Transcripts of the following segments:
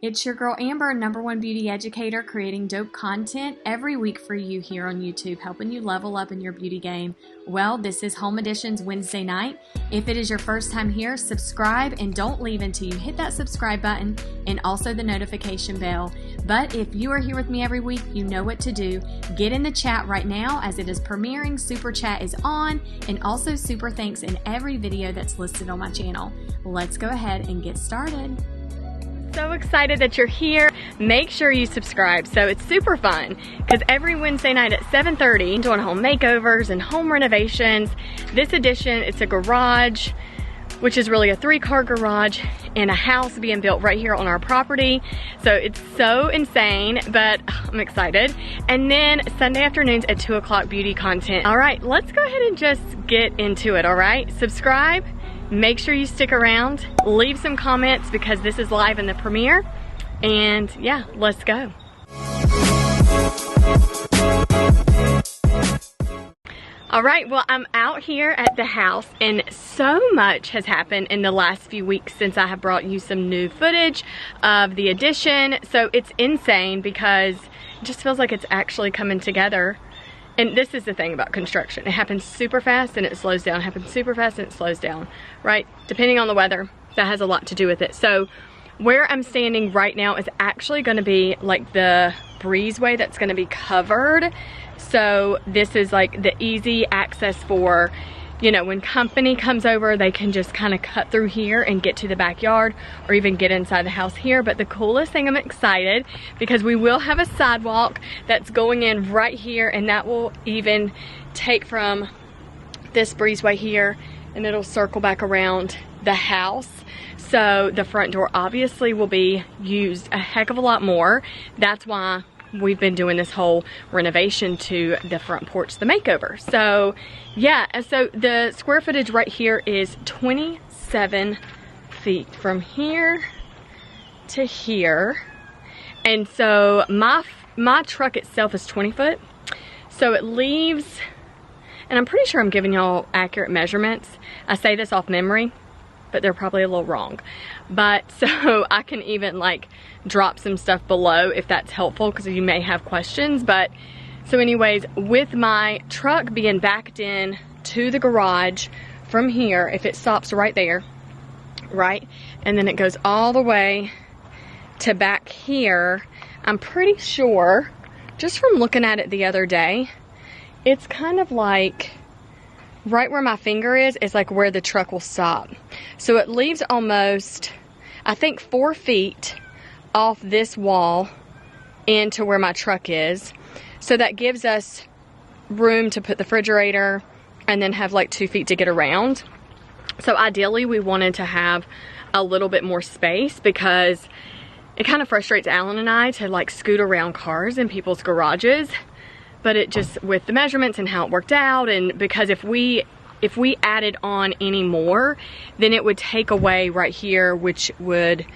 It's your girl Amber, #1 beauty educator, creating dope content every week for you here on YouTube, helping you level up in your beauty game. Well, this is Home Editions Wednesday night. If it is your first time here, subscribe and don't leave until you hit that subscribe button and also the notification bell. But if you are here with me every week, you know what to do. Get in the chat right now as it is premiering. Super chat is on, and also super thanks in every video that's listed on my channel. Let's go ahead and get started. So excited that you're here. Make sure you subscribe. So it's super fun because every Wednesday night at 7:30, doing home makeovers and home renovations. This edition, it's a garage, which is really a 3-car garage in a house being built right here on our property. So it's so insane, but I'm excited. And then Sunday afternoons at 2 o'clock, beauty content. All right, let's go ahead and just get into it, all right? Subscribe. Make sure you stick around, leave some comments because this is live in the premiere, and yeah, let's go. All right, well, I'm out here at the house and so much has happened in the last few weeks since I have brought you some new footage of the addition. So it's insane because it just feels like it's actually coming together. And this is the thing about construction. It happens super fast and it slows down. It happens super fast and it slows down, right? Depending on the weather, that has a lot to do with it. So where I'm standing right now is actually gonna be like the breezeway that's gonna be covered. So this is like the easy access for, you know, when company comes over, they can just kind of cut through here and get to the backyard or even get inside the house here. But the coolest thing, I'm excited because we will have a sidewalk that's going in right here, and that will even take from this breezeway here and it'll circle back around the house. So the front door obviously will be used a heck of a lot more. That's why we've been doing this whole renovation to the front porch, the makeover. So yeah, so the square footage right here is 27 feet from here to here. And so my truck itself is 20 foot. So it leaves, and I'm pretty sure I'm giving y'all accurate measurements. I say this off memory, but they're probably a little wrong. But so I can even like drop some stuff below if that's helpful because you may have questions. But so anyways, with my truck being backed in to the garage from here, if it stops right there, right, and then it goes all the way to back here, I'm pretty sure, just from looking at it the other day, it's kind of like right where my finger is like where the truck will stop. So it leaves almost, I think, 4 feet off this wall into where my truck is. So that gives us room to put the refrigerator and then have like 2 feet to get around. So ideally we wanted to have a little bit more space because it kind of frustrates Alan and I to like scoot around cars in people's garages. But it just, with the measurements and how it worked out, and because if we added on any more, then it would take away right here, which would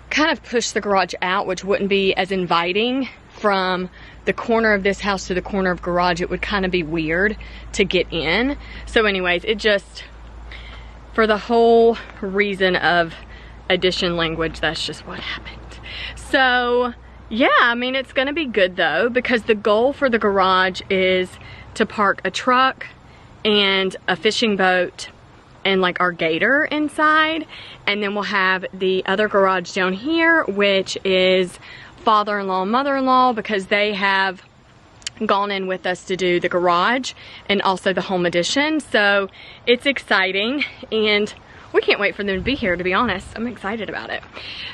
kind of push the garage out, which wouldn't be as inviting from the corner of this house to the corner of garage. It would kind of be weird to get in. So anyways, it just, for the whole reason of addition language, that's just what happened. So yeah, I mean, it's gonna be good though, because the goal for the garage is to park a truck and a fishing boat and like our gator inside. And then we'll have the other garage down here, which is father-in-law, mother-in-law, because they have gone in with us to do the garage and also the home addition. So it's exciting and we can't wait for them to be here, to be honest. I'm excited about it.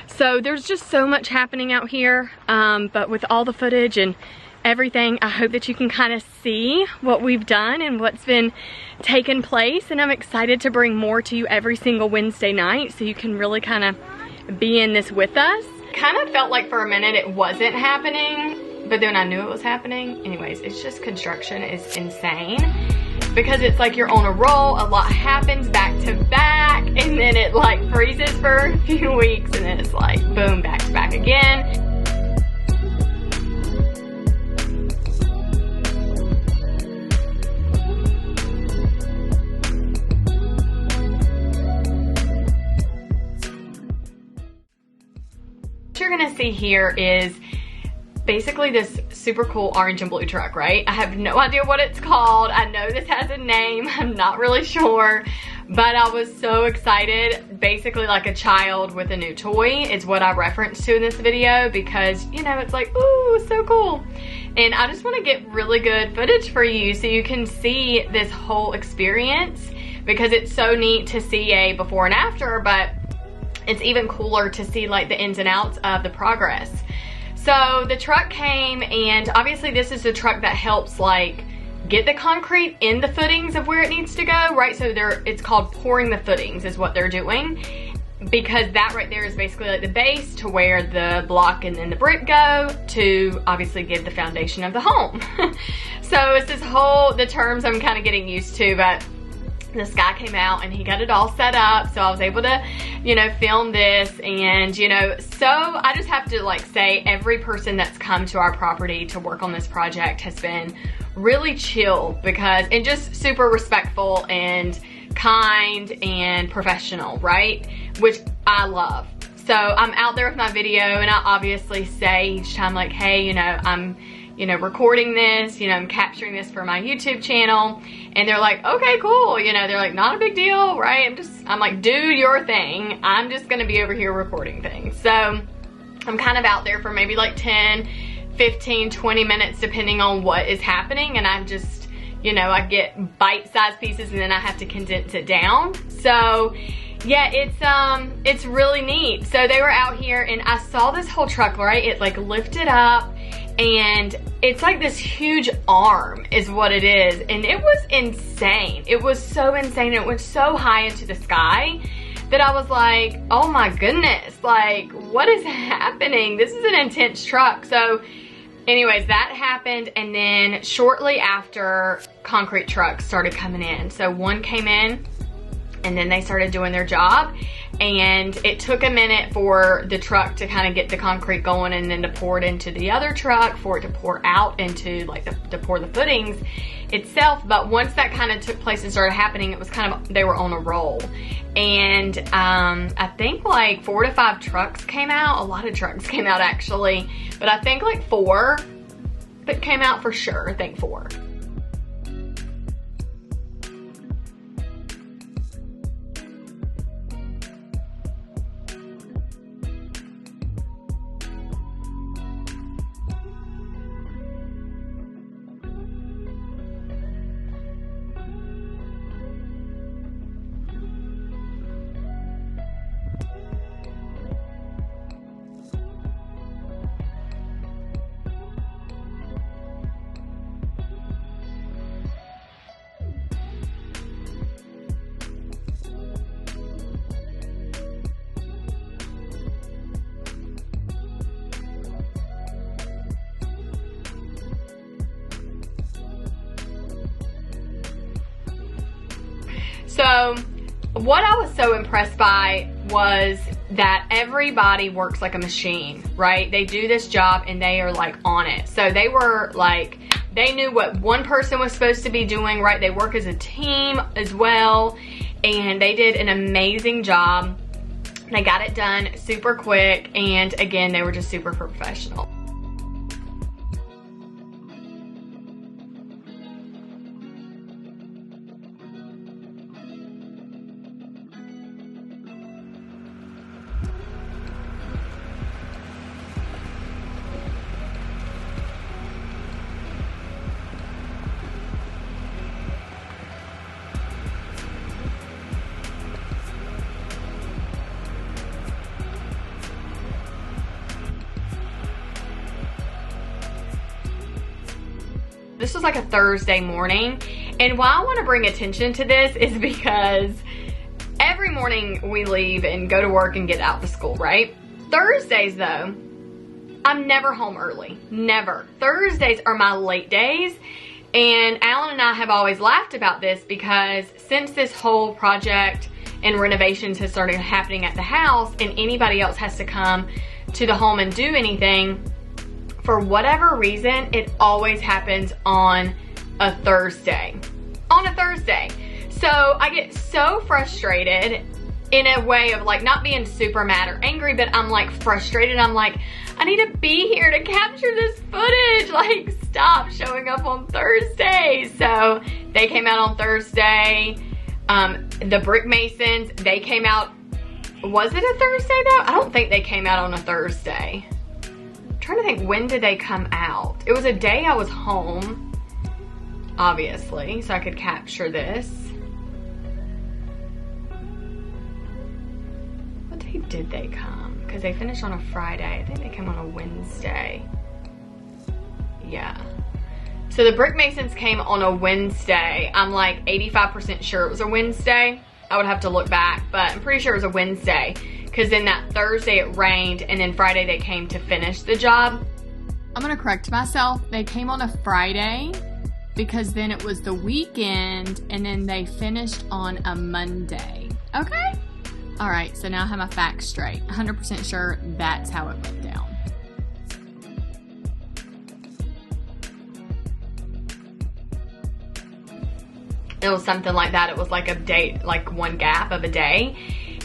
So there's just so much happening out here, but with all the footage and everything, I hope that you can kind of see what we've done and what's been taking place, and I'm excited to bring more to you every single Wednesday night so you can really kind of be in this with us. Kind of felt like for a minute it wasn't happening, but then I knew it was happening. Anyways, it's just construction is insane because it's like you're on a roll, a lot happens back to back, and then it like freezes for a few weeks, and then it's like boom, back to back again. you're gonna see here is basically this super cool orange and blue truck, right? I have no idea what it's called. I know this has a name, I'm not really sure, but I was so excited. Basically like a child with a new toy is what I referenced to in this video, because you know, it's like, ooh, so cool. And I just wanna get really good footage for you so you can see this whole experience, because it's so neat to see a before and after, but it's even cooler to see like the ins and outs of the progress. So the truck came, and obviously this is the truck that helps like get the concrete in the footings of where it needs to go, right? So it's called pouring the footings is what they're doing, because that right there is basically like the base to where the block and then the brick go to obviously give the foundation of the home. So it's this whole, the terms I'm kind of getting used to, but this guy came out and he got it all set up, so I was able to, you know, film this. And you know, so I just have to like say, every person that's come to our property to work on this project has been really chill, because, and just super respectful and kind and professional, right? Which I love. So I'm out there with my video, and I obviously say each time like, hey, you know, I'm, you know, recording this, you know, I'm capturing this for my YouTube channel. And they're like, okay, cool. You know, they're like, not a big deal, right? I'm like, do your thing. I'm just gonna be over here recording things. So I'm kind of out there for maybe like 10, 15, 20 minutes, depending on what is happening. And I'm just, you know, I get bite-sized pieces and then I have to condense it down. So yeah, it's really neat. So they were out here and I saw this whole truck, right? It like lifted up, and it's like this huge arm is what it is. And it was insane. It was so insane. It went so high into the sky that I was like, oh my goodness, like what is happening? This is an intense truck. So anyways, that happened. And then shortly after, concrete trucks started coming in. So one came in, and then they started doing their job, and it took a minute for the truck to kind of get the concrete going, and then to pour it into the other truck for it to pour out into like to pour the footings itself. But once that kind of took place and started happening, it was kind of, they were on a roll. And I think like 4 to 5 trucks came out. A lot of trucks came out actually, but I think like 4 that came out for sure. I think 4. So what I was so impressed by was that everybody works like a machine, right? They do this job and they are like on it. So they were like, they knew what one person was supposed to be doing, right? They work as a team as well, and they did an amazing job. They got it done super quick, and again, they were just super professional. This was like a Thursday morning, and why I want to bring attention to this is because every morning we leave and go to work and get out to school, right? Thursdays though, I'm never home early, never. Thursdays are my late days, and Alan and I have always laughed about this because since this whole project and renovations has started happening at the house and anybody else has to come to the home and do anything, for whatever reason, it always happens on a Thursday. On a Thursday. So I get so frustrated in a way of like not being super mad or angry, but I'm like frustrated. I'm like, I need to be here to capture this footage. Like, stop showing up on Thursday. So they came out on Thursday. The Brick Masons, they came out, was it a Thursday though? I don't think they came out on a Thursday. I'm trying to think, when did they come out? It was a day I was home, obviously, so I could capture this. What day did they come? Because they finished on a Friday. I think they came on a Wednesday. Yeah. So the Brick Masons came on a Wednesday. I'm like 85% sure it was a Wednesday. I would have to look back, but I'm pretty sure it was a Wednesday. Because then that Thursday it rained, and then Friday they came to finish the job. I'm gonna correct myself. They came on a Friday because then it was the weekend, and then they finished on a Monday. Okay? All right, so now I have my facts straight. 100% sure that's how it went down. It was something like that. It was like a date, like one gap of a day.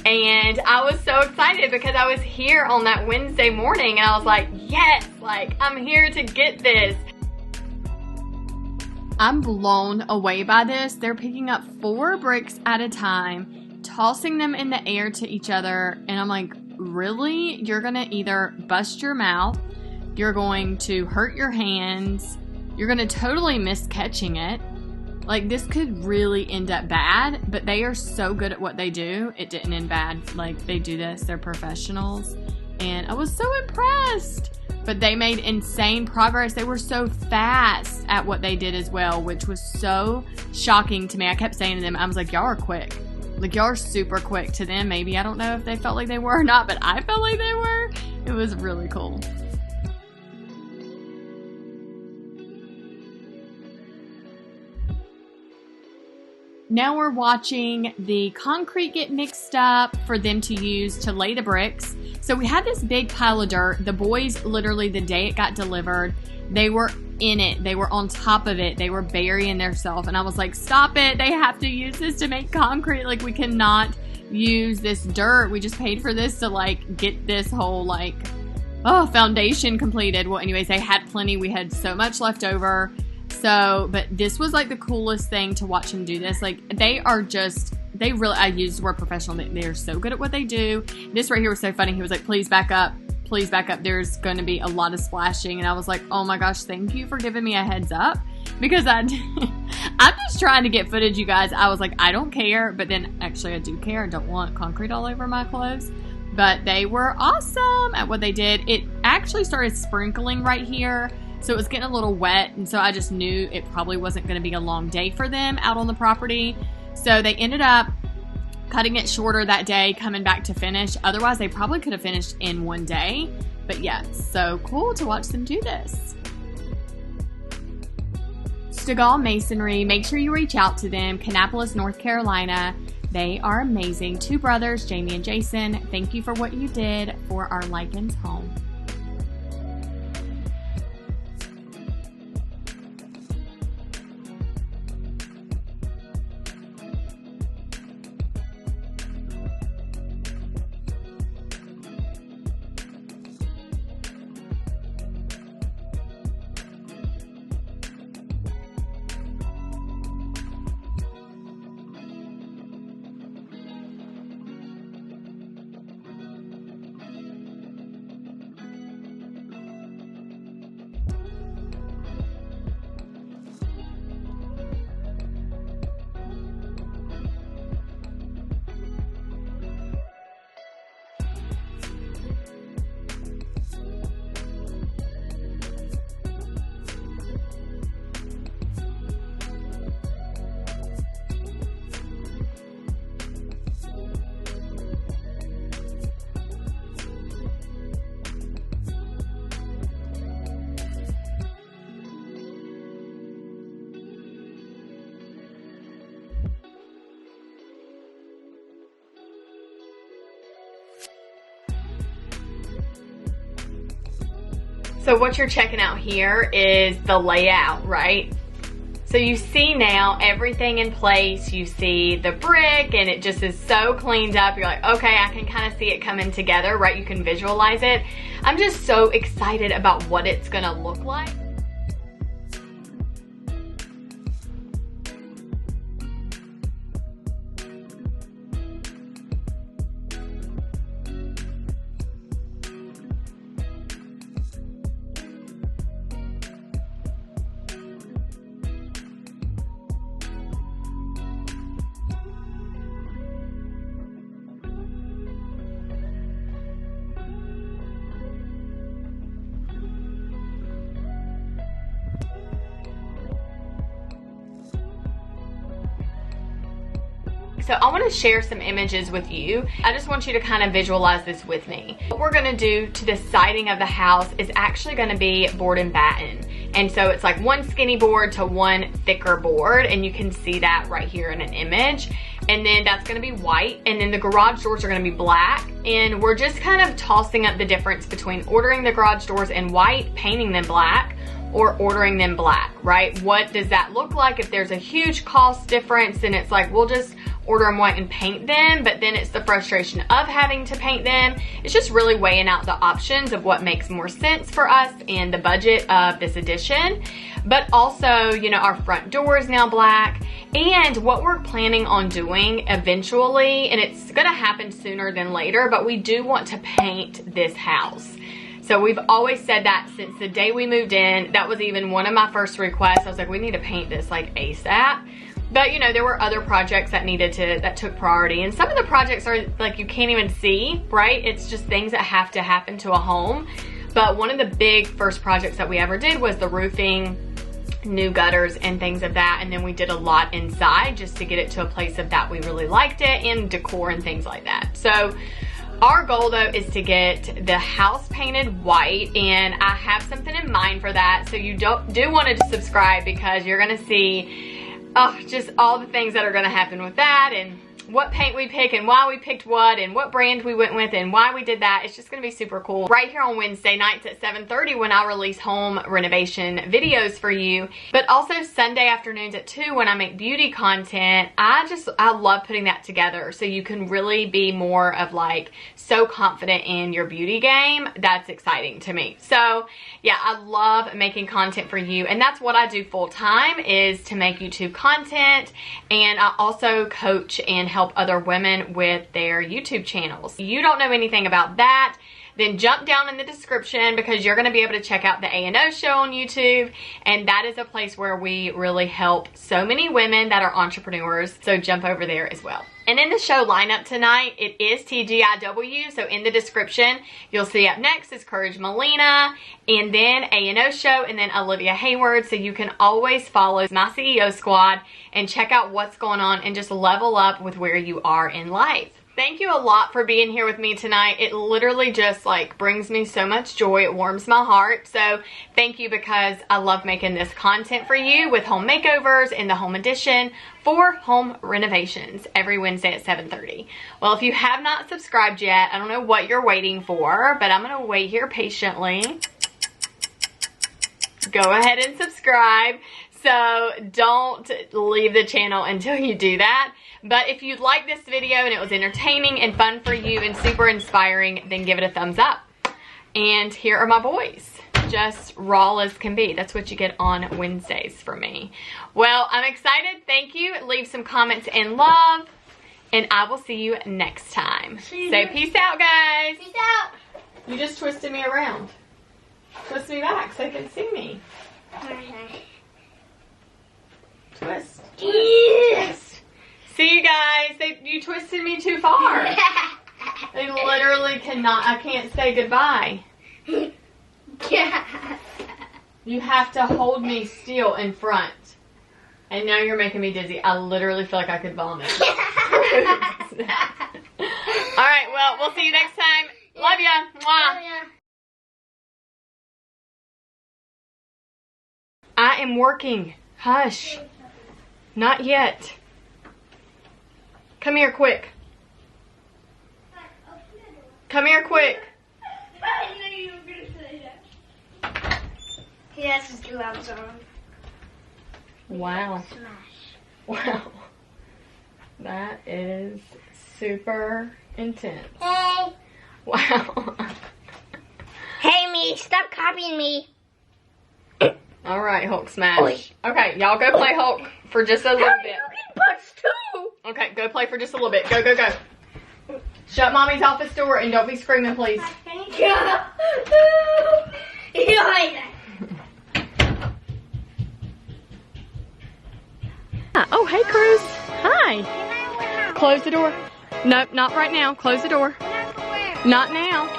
And I was so excited because I was here on that Wednesday morning and I was like, yes, like I'm here to get this. I'm blown away by this. They're picking up 4 bricks at a time, tossing them in the air to each other. And I'm like, really? You're gonna either bust your mouth, you're going to hurt your hands, you're gonna totally miss catching it. Like, this could really end up bad, but they are so good at what they do. It didn't end bad. Like, they do this. They're professionals. And I was so impressed. But they made insane progress. They were so fast at what they did as well, which was so shocking to me. I kept saying to them, I was like, y'all are quick. Like, y'all are super quick. To them, maybe. I don't know if they felt like they were or not, but I felt like they were. It was really cool. Now we're watching the concrete get mixed up for them to use to lay the bricks. So we had this big pile of dirt. The boys, literally the day it got delivered, they were in it. They were on top of it. They were burying themselves. And I was like, stop it. They have to use this to make concrete. Like, we cannot use this dirt. We just paid for this to like get this whole like, foundation completed. Well, anyways, they had plenty. We had so much left over. So, but this was like the coolest thing to watch them do this. Like, they are just, they really, I used the word professional. They are so good at what they do. This right here was so funny. He was like, please back up. Please back up. There's going to be a lot of splashing. And I was like, oh my gosh, thank you for giving me a heads up. Because I'm just trying to get footage, you guys. I was like, I don't care. But then actually I do care. I don't want concrete all over my clothes. But they were awesome at what they did. It actually started sprinkling right here. So it was getting a little wet, and so I just knew it probably wasn't going to be a long day for them out on the property. So they ended up cutting it shorter that day, coming back to finish. Otherwise, they probably could have finished in one day. But yeah, so cool to watch them do this. Stegall Masonry, make sure you reach out to them. Kannapolis, North Carolina. They are amazing. 2 brothers, Jamie and Jason. Thank you for what you did for our Lykins home. So what you're checking out here is the layout, right? So you see now everything in place. You see the brick and it just is so cleaned up. You're like, okay, I can kind of see it coming together, right? You can visualize it. I'm just so excited about what it's gonna look like. So I want to share some images with you. I just want you to kind of visualize this with me. What we're going to do to the siding of the house is actually going to be board and batten. And so it's like one skinny board to one thicker board, and you can see that right here in an image. And then that's going to be white, and then the garage doors are going to be black. And we're just kind of tossing up the difference between ordering the garage doors in white, painting them black, or ordering them black, right? What does that look like? If there's a huge cost difference, then it's like, we'll just order them white and paint them, but then it's the frustration of having to paint them. It's just really weighing out the options of what makes more sense for us and the budget of this addition. But also, you know, our front door is now black, and what we're planning on doing eventually, and it's gonna happen sooner than later, but we do want to paint this house. So we've always said that since the day we moved in. That was even one of my first requests. I was like, we need to paint this like ASAP. But you know, there were other projects that took priority, and some of the projects are like you can't even see, right? It's just things that have to happen to a home. But one of the big first projects that we ever did was the roofing, new gutters and things of that, and then we did a lot inside just to get it to a place of that we really liked it, and decor and things like that. So our goal though is to get the house painted white, and I have something in mind for that. So you do want to subscribe, because you're gonna see just all the things that are gonna happen with that, and what paint we pick, and why we picked what, and what brand we went with, and why we did that. It's just gonna be super cool. Right here on Wednesday nights at 7:30 when I release home renovation videos for you, but also Sunday afternoons at 2 when I make beauty content. I love putting that together so you can really be more of like so confident in your beauty game. That's exciting to me. So yeah, I love making content for you, and that's what I do full time, is to make YouTube content, and I also coach and help other women with their YouTube channels. If you don't know anything about that, then jump down in the description, because you're going to be able to check out the A&O show on YouTube, and that is a place where we really help so many women that are entrepreneurs, so jump over there as well. And in the show lineup tonight, it is TGIW, so in the description, you'll see up next is Courage Molina, and then A&O show, and then Olivia Hayward, so you can always follow my CEO squad and check out what's going on and just level up with where you are in life. Thank you a lot for being here with me tonight. It literally just like brings me so much joy. It warms my heart. So thank you, because I love making this content for you with home makeovers and the home edition for home renovations every Wednesday at 7:30. Well, if you have not subscribed yet, I don't know what you're waiting for, but I'm going to wait here patiently. Go ahead and subscribe. So don't leave the channel until you do that. But if you like this video and it was entertaining and fun for you and super inspiring, then give it a thumbs up. And here are my boys, just raw as can be. That's what you get on Wednesdays for me. Well, I'm excited. Thank you. Leave some comments and love, and I will see you next time. Say peace out, guys. Peace out. You just twisted me around. Twist me back so you can see me. Okay. Twist. Yes. See you guys, you twisted me too far. They literally cannot, I can't say goodbye. You have to hold me still in front. And now you're making me dizzy. I literally feel like I could vomit. Alright, well, we'll see you next time. Love ya. Mwah. Love ya. I am working. Hush. Not yet. Come here quick. Come here quick. I knew you were going to say that. He has his gloves on. Wow. Wow. That is super intense. Hey. Wow. Hey, me. Stop copying me. All right, Hulk smash. Okay, y'all go play Hulk for just a little bit. You can punch too. Okay, go play for just a little bit. Go, go, go. Shut mommy's office door and don't be screaming, please. Oh, hey, Cruz. Hi. Close the door. Nope, not right now. Close the door. Not now.